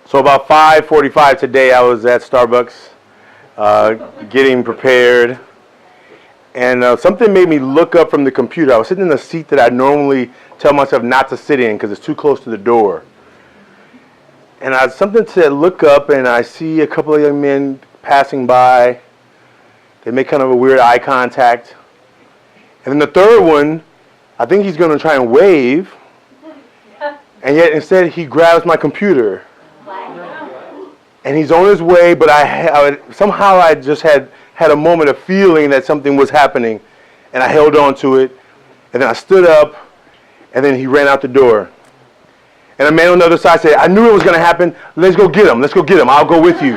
So about 5:45 today, I was at Starbucks getting prepared, and something made me look up from the computer. I was sitting in a seat that I normally tell myself not to sit in because it's too close to the door. And something said look up, and I see a couple of young men passing by. They make kind of a weird eye contact. And then the third one, I think he's going to try and wave, and yet instead he grabs my computer. And he's on his way, but somehow I just had a moment of feeling that something was happening, and I held on to it, and then I stood up, and then he ran out the door. And a man on the other side said, I knew it was going to happen. Let's go get him. Let's go get him. I'll go with you.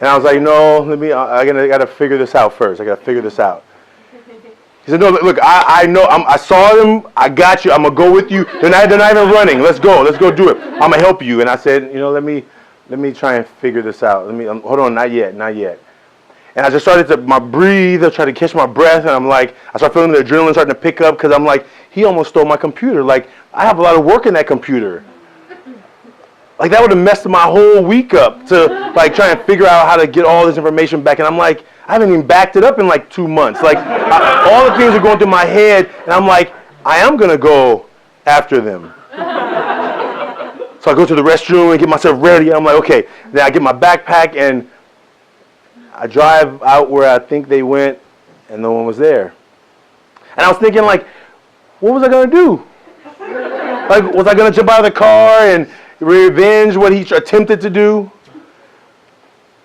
And I was like, no, I got to figure this out first. I got to figure this out. He said, no, look, I know, I saw them, I got you, I'm going to go with you. They're not even running. Let's go do it. I'm going to help you. And I said, let me try and figure this out. Hold on, not yet. And I just started to breathe, I tried to catch my breath, and I started feeling the adrenaline starting to pick up because I'm like, he almost stole my computer. Like, I have a lot of work in that computer. Like, that would have messed my whole week up to, try and figure out how to get all this information back. And I'm like, I haven't even backed it up in 2 months. All the things are going through my head, and I'm like, I am going to go after them. So I go to the restroom and get myself ready. And I'm like, okay. Then I get my backpack, and I drive out where I think they went, and no one was there. And I was thinking, what was I going to do? Was I going to jump out of the car and revenge what he attempted to do?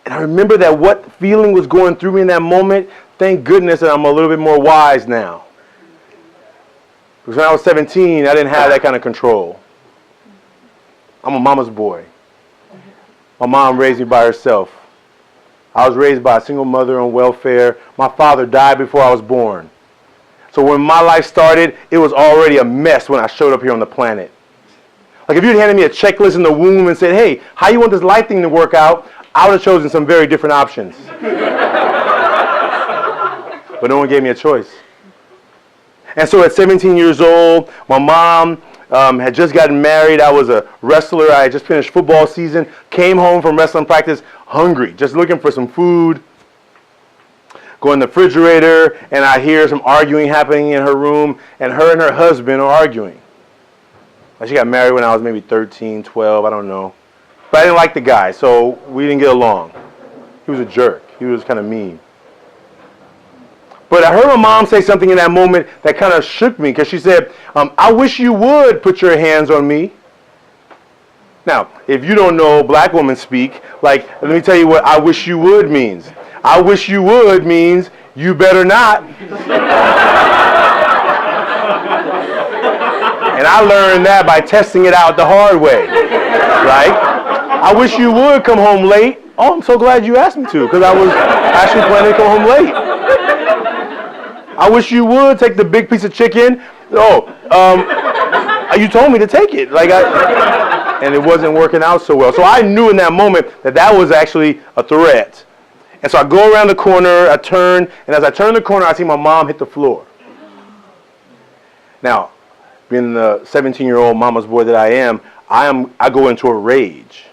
And I remember that what feeling was going through me in that moment. Thank goodness that I'm a little bit more wise now. Because when I was 17, I didn't have that kind of control. I'm a mama's boy. My mom raised me by herself. I was raised by a single mother on welfare. My father died before I was born. So when my life started, it was already a mess when I showed up here on the planet. If you had handed me a checklist in the womb and said, hey, how you want this life thing to work out? I would have chosen some very different options. But no one gave me a choice. And so at 17 years old, my mom had just gotten married. I was a wrestler. I had just finished football season, came home from wrestling practice hungry, just looking for some food. Go in the refrigerator, and I hear some arguing happening in her room, and her husband are arguing. She got married when I was maybe 13, 12, I don't know. But I didn't like the guy, so we didn't get along. He was a jerk. He was kind of mean. But I heard my mom say something in that moment that kind of shook me, because she said, I wish you would put your hands on me. Now, if you don't know black women speak, let me tell you what I wish you would means. I wish you would means you better not. And I learned that by testing it out the hard way, right? I wish you would come home late. Oh, I'm so glad you asked me to, because I was actually planning to come home late. I wish you would take the big piece of chicken. Oh, you told me to take it. And it wasn't working out so well. So I knew in that moment that was actually a threat. And so I go around the corner, I turn, and as I turn the corner, I see my mom hit the floor. Now, being the 17-year-old mama's boy that I am, I go into a rage.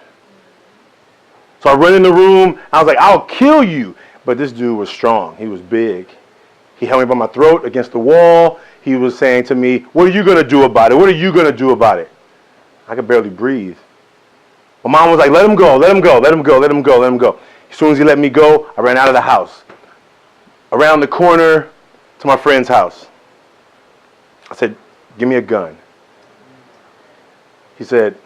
So I run in the room. I was like, I'll kill you. But this dude was strong. He was big. He held me by my throat against the wall. He was saying to me, what are you going to do about it? What are you going to do about it? I could barely breathe. My mom was like, let him go, let him go, let him go, let him go, let him go. As soon as he let me go, I ran out of the house. Around the corner to my friend's house. I said, give me a gun. He said,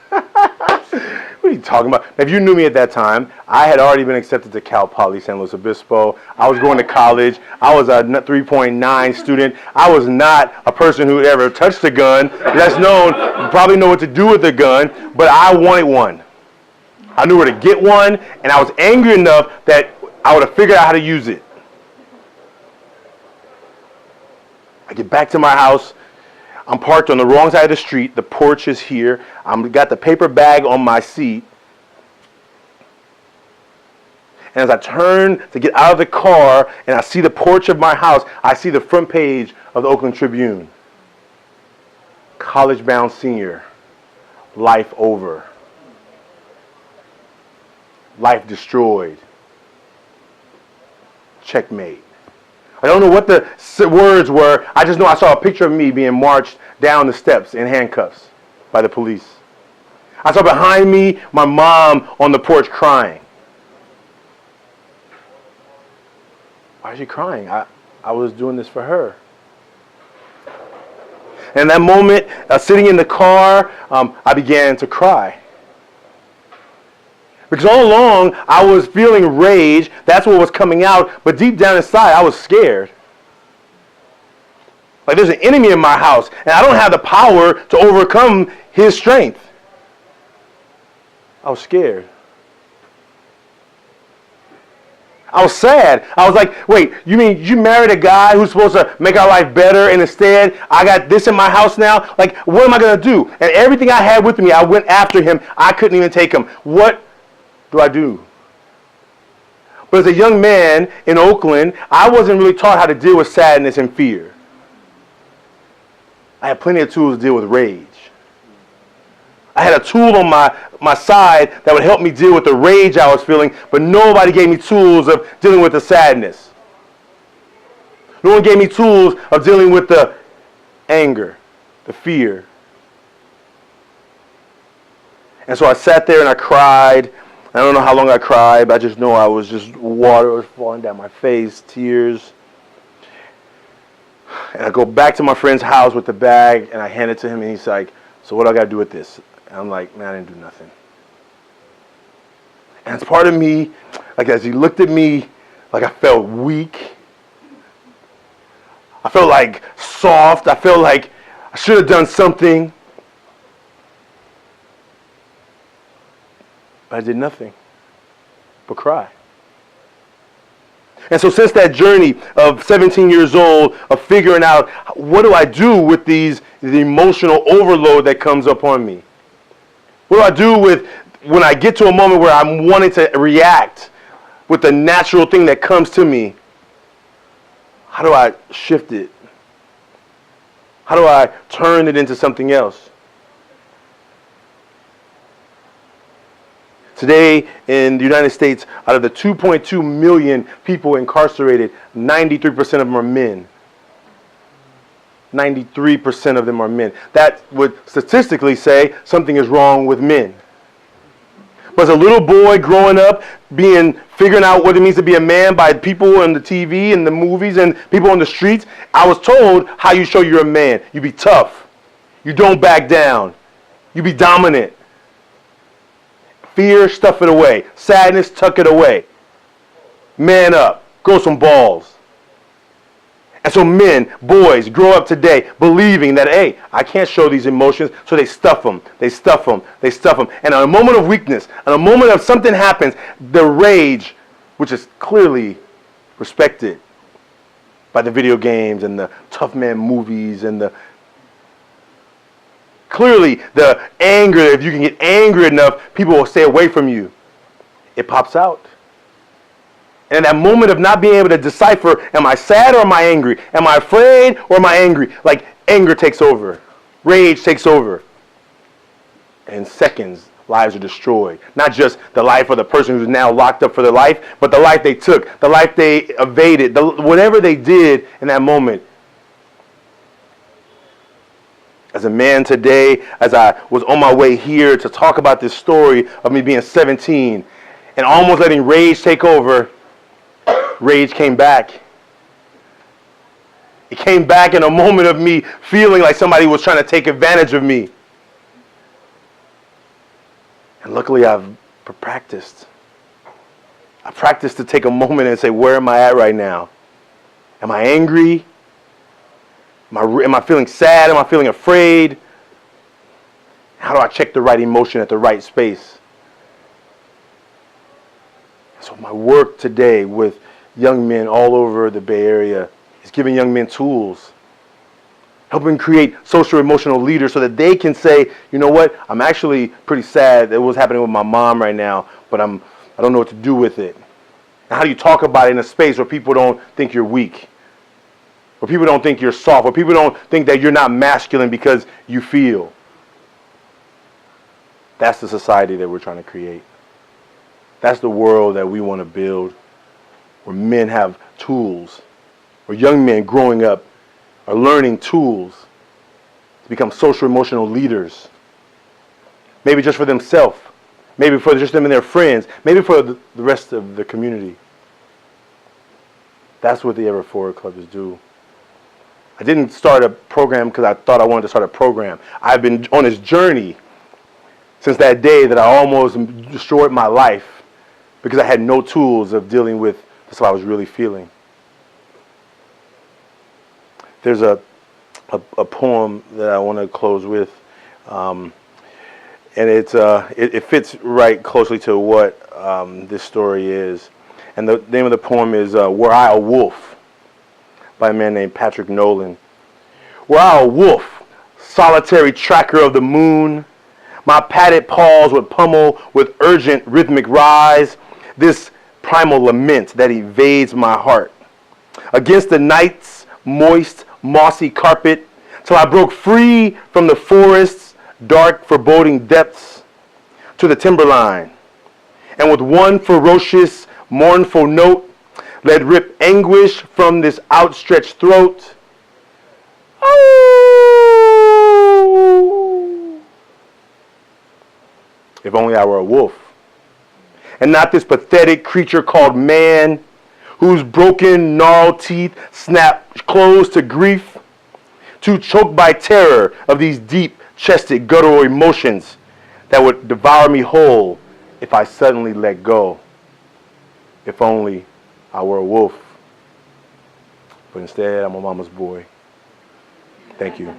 what are you talking about? Now, if you knew me at that time, I had already been accepted to Cal Poly San Luis Obispo. I was going to college. I was a 3.9 student. I was not a person who ever touched a gun. That's known, you probably know what to do with a gun, but I wanted one. I knew where to get one, and I was angry enough that I would have figured out how to use it. I get back to my house. I'm parked on the wrong side of the street. The porch is here. I've got the paper bag on my seat. And as I turn to get out of the car and I see the porch of my house, I see the front page of the Oakland Tribune. College-bound senior. life over. Life destroyed. Checkmate. I don't know what the words were. I just know I saw a picture of me being marched down the steps in handcuffs by the police. I saw behind me my mom on the porch crying. Why is she crying? I was doing this for her. And that moment, sitting in the car, I began to cry. Because all along, I was feeling rage. That's what was coming out. But deep down inside, I was scared. Like there's an enemy in my house, and I don't have the power to overcome his strength. I was scared. I was sad. I was like, wait, you mean you married a guy who's supposed to make our life better, and instead I got this in my house now? Like, what am I going to do? And everything I had with me, I went after him. I couldn't even take him. What do I do? But as a young man in Oakland, I wasn't really taught how to deal with sadness and fear. I had plenty of tools to deal with rage. I had a tool on my side that would help me deal with the rage I was feeling, but nobody gave me tools of dealing with the sadness. No one gave me tools of dealing with the anger, the fear. And so I sat there and I cried. I don't know how long I cried, but I just know I was just, water was falling down my face, tears. And I go back to my friend's house with the bag, and I hand it to him, and he's like, so what do I got to do with this? And I'm like, man, I didn't do nothing. And it's part of me, like as he looked at me, like I felt weak. I felt like soft. I felt like I should have done something. But I did nothing but cry. And so since that journey of 17 years old, of figuring out what do I do with the emotional overload that comes upon me? What do I do with when I get to a moment where I'm wanting to react with the natural thing that comes to me? How do I shift it? How do I turn it into something else? Today in the United States, out of the 2.2 million people incarcerated, 93% of them are men. 93% of them are men. That would statistically say something is wrong with men. But as a little boy growing up, figuring out what it means to be a man by people on the TV and the movies and people on the streets, I was told how you show you're a man. You be tough. You don't back down. You be dominant. Fear, stuff it away. Sadness, tuck it away. Man up. Grow some balls. And so men, boys, grow up today believing that, hey, I can't show these emotions, so they stuff them. They stuff them. They stuff them. And in a moment of weakness, in a moment of something happens, the rage, which is clearly respected by the video games and the tough man movies and clearly the anger, if you can get angry enough, people will stay away from you. It pops out. And that moment of not being able to decipher, am I sad or am I angry? Am I afraid or am I angry? Like anger takes over. Rage takes over. And in seconds, lives are destroyed. Not just the life of the person who's now locked up for their life, but the life they took, the life they evaded, whatever they did in that moment. As a man today, as I was on my way here to talk about this story of me being 17 and almost letting rage take over, rage came back. It came back in a moment of me feeling like somebody was trying to take advantage of me. And luckily I've practiced. I practiced to take a moment and say, where am I at right now? Am I angry? Am I feeling sad? Am I feeling afraid? How do I check the right emotion at the right space? So my work today with young men all over the Bay Area is giving young men tools, helping create social emotional leaders so that they can say, you know what, I'm actually pretty sad that what's happening with my mom right now, but I don't know what to do with it. And how do you talk about it in a space where people don't think you're weak, where people don't think you're soft, where people don't think that you're not masculine because you feel. That's the society that we're trying to create. That's the world that we want to build, where men have tools, where young men growing up are learning tools to become social emotional leaders. Maybe just for themselves, maybe for just them and their friends, maybe for the rest of the community. That's what the Ever Forward Clubs do. I didn't start a program because I thought I wanted to start a program. I've been on this journey since that day that I almost destroyed my life because I had no tools of dealing with the stuff I was really feeling. There's a poem that I want to close with, and it fits right closely to what this story is. And the name of the poem is Were I a Wolf, by a man named Patrick Nolan. Were I a wolf, solitary tracker of the moon, my padded paws would pummel with urgent rhythmic rise this primal lament that evades my heart. Against the night's moist, mossy carpet, till I broke free from the forest's dark, foreboding depths to the timberline, and with one ferocious, mournful note, let rip anguish from this outstretched throat. Oh! If only I were a wolf, and not this pathetic creature called man, whose broken, gnarled teeth snap closed to grief, too choked by terror of these deep-chested guttural emotions that would devour me whole if I suddenly let go. If only I were a wolf. But instead, I'm a mama's boy. Thank you.